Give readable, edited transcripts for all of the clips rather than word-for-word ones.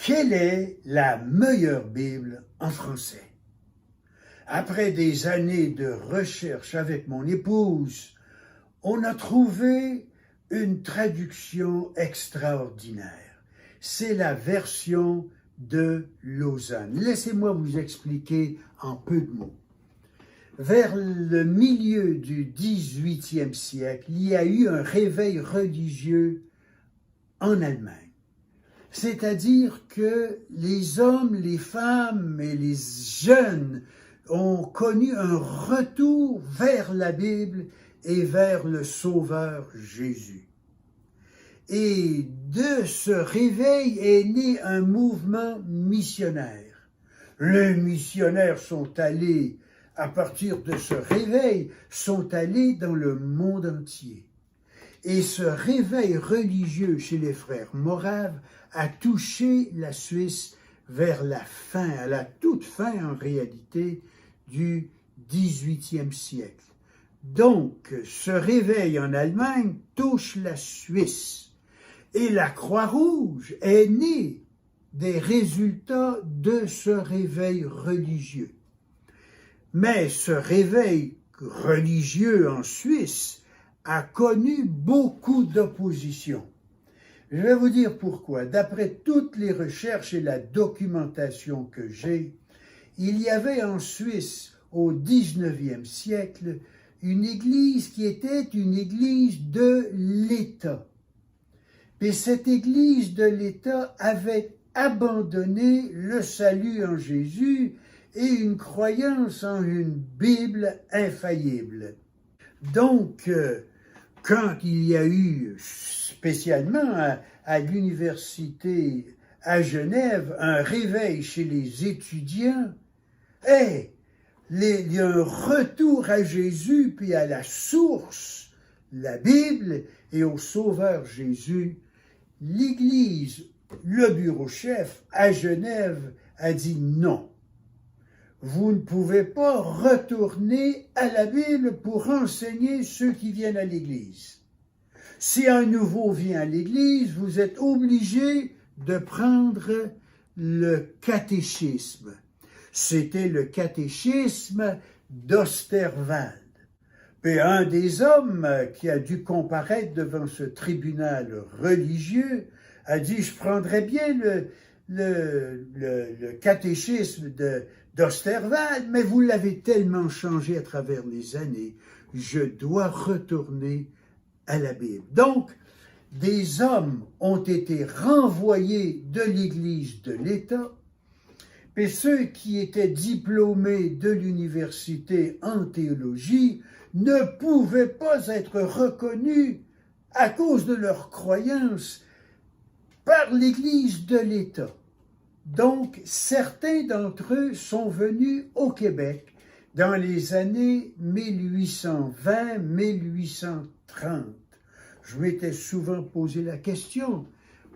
Quelle est la meilleure Bible en français? Après des années de recherche avec mon épouse, on a trouvé une traduction extraordinaire. C'est la version de Lausanne. Laissez-moi vous expliquer en peu de mots. Vers le milieu du 18e siècle, il y a eu un réveil religieux en Allemagne. C'est-à-dire que les hommes, les femmes et les jeunes ont connu un retour vers la Bible et vers le Sauveur Jésus. Et de ce réveil est né un mouvement missionnaire. Les missionnaires sont allés, à partir de ce réveil, sont allés dans le monde entier. Et ce réveil religieux chez les frères moraves a touché la Suisse vers la fin, à la toute fin en réalité, du XVIIIe siècle. Donc, ce réveil en Allemagne touche la Suisse. Et la Croix-Rouge est née des résultats de ce réveil religieux. Mais ce réveil religieux en Suisse a connu beaucoup d'opposition. Je vais vous dire pourquoi. D'après toutes les recherches et la documentation que j'ai, il y avait en Suisse, au XIXe siècle, une église qui était une église de l'État. Et cette église de l'État avait abandonné le salut en Jésus et une croyance en une Bible infaillible. Donc, quand il y a eu, spécialement à l'université à Genève, un réveil chez les étudiants, il y a un retour à Jésus, puis à la source, la Bible, et au Sauveur Jésus, l'Église, le bureau-chef à Genève a dit non. Vous ne pouvez pas retourner à la Bible pour enseigner ceux qui viennent à l'Église. Si un nouveau vient à l'Église, vous êtes obligé de prendre le catéchisme. C'était le catéchisme d'Osterwald. Et un des hommes qui a dû comparaître devant ce tribunal religieux a dit « Je prendrais bien le catéchisme d'Osterwald, mais vous l'avez tellement changé à travers les années, je dois retourner à la Bible. » Donc, des hommes ont été renvoyés de l'Église de l'État, et ceux qui étaient diplômés de l'université en théologie ne pouvaient pas être reconnus à cause de leur croyance par l'Église de l'État. Donc, certains d'entre eux sont venus au Québec dans les années 1820-1830. Je m'étais souvent posé la question,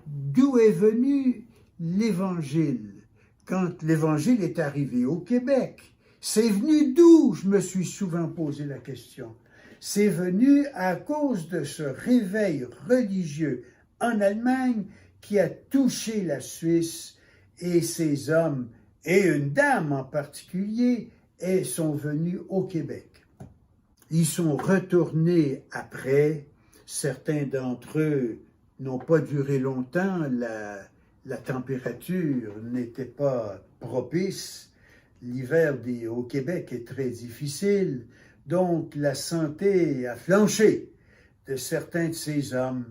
d'où est venu l'Évangile? Quand l'Évangile est arrivé au Québec, c'est venu d'où? Je me suis souvent posé la question. C'est venu à cause de ce réveil religieux en Allemagne qui a touché la Suisse, et ces hommes, et une dame en particulier, sont venus au Québec. Ils sont retournés après. Certains d'entre eux n'ont pas duré longtemps. La température n'était pas propice. L'hiver au Québec est très difficile. Donc, la santé a flanché de certains de ces hommes.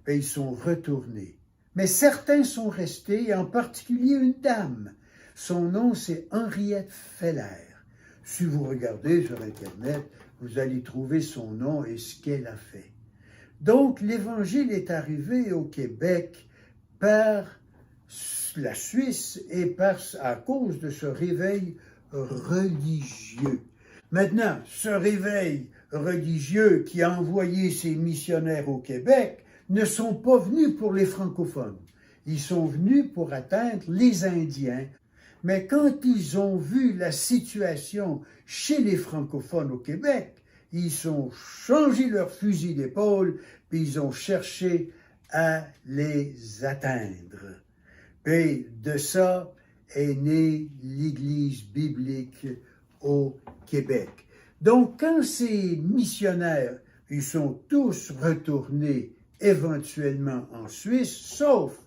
Et ils sont retournés. Mais certains sont restés, et en particulier une dame. Son nom, c'est Henriette Feller. Si vous regardez sur Internet, vous allez trouver son nom et ce qu'elle a fait. Donc, l'Évangile est arrivé au Québec par la Suisse et à cause de ce réveil religieux. Maintenant, ce réveil religieux qui a envoyé ses missionnaires au Québec ne sont pas venus pour les francophones. Ils sont venus pour atteindre les Indiens. Mais quand ils ont vu la situation chez les francophones au Québec, ils ont changé leur fusil d'épaule, puis ils ont cherché à les atteindre. Et de ça est née l'Église biblique au Québec. Donc, quand ces missionnaires, ils sont tous retournés éventuellement en Suisse, sauf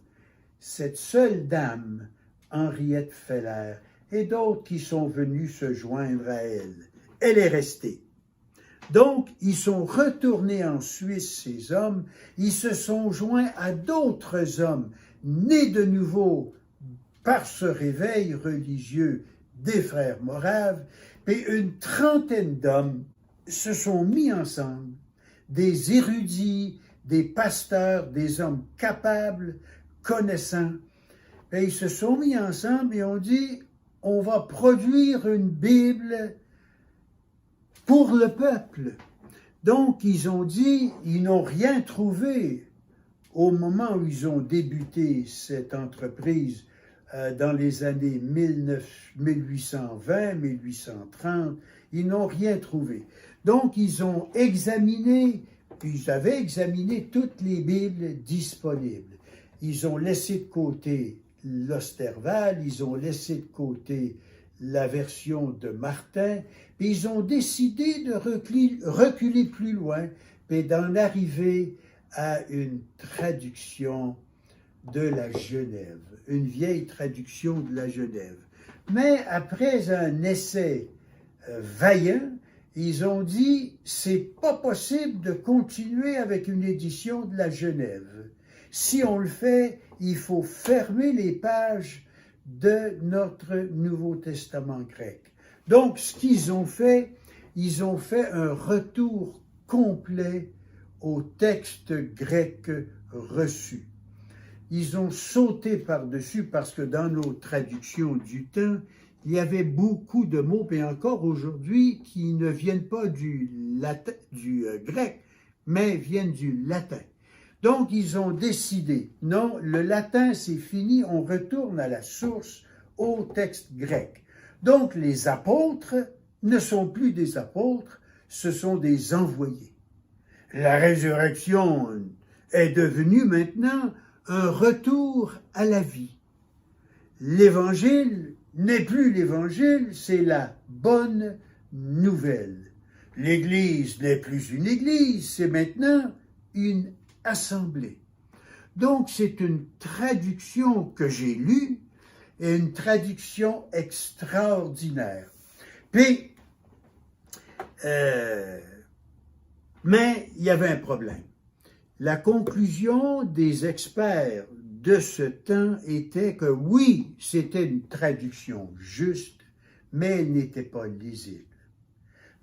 cette seule dame, Henriette Feller, et d'autres qui sont venus se joindre à elle. Elle est restée. Donc, ils sont retournés en Suisse, ces hommes, ils se sont joints à d'autres hommes, nés de nouveau par ce réveil religieux des frères moraves, et une trentaine d'hommes se sont mis ensemble, des érudits, des pasteurs, des hommes capables, connaissants, et ils se sont mis ensemble et ont dit, on va produire une Bible pour le peuple. Donc, ils ont dit, ils n'ont rien trouvé au moment où ils ont débuté cette entreprise dans les années 1820, 1830, ils n'ont rien trouvé. Donc, ils ont examiné, ils avaient examiné toutes les Bibles disponibles. Ils ont laissé de côté l'Osterval, ils ont laissé de côté la version de Martin, puis ils ont décidé de reculer plus loin, et d'en arriver à une traduction de la Genève, une vieille traduction de la Genève. Mais après un essai vaillant, ils ont dit, c'est pas possible de continuer avec une édition de la Genève. Si on le fait, il faut fermer les pages de notre Nouveau Testament grec. Donc, ce qu'ils ont fait, ils ont fait un retour complet au texte grec reçu. Ils ont sauté par-dessus parce que dans nos traductions du temps, il y avait beaucoup de mots, et encore aujourd'hui, qui ne viennent pas du grec, mais viennent du latin. Donc, ils ont décidé, non, le latin, c'est fini, on retourne à la source, au texte grec. Donc, les apôtres ne sont plus des apôtres, ce sont des envoyés. La résurrection est devenue maintenant un retour à la vie. L'évangile n'est plus l'évangile, c'est la bonne nouvelle. L'Église n'est plus une Église, c'est maintenant une assemblée. Donc, c'est une traduction que j'ai lue, et une traduction extraordinaire. Puis, mais il y avait un problème. La conclusion des experts de ce temps était que oui, c'était une traduction juste, mais elle n'était pas lisible.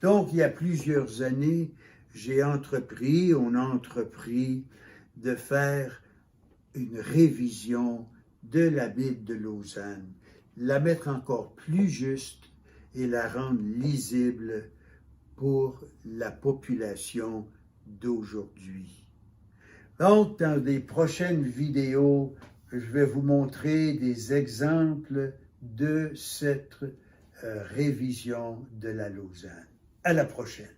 Donc, il y a plusieurs années, on a entrepris de faire une révision de la Bible de Lausanne, la mettre encore plus juste et la rendre lisible pour la population d'aujourd'hui. Donc, dans les prochaines vidéos, je vais vous montrer des exemples de cette révision de la Lausanne. À la prochaine.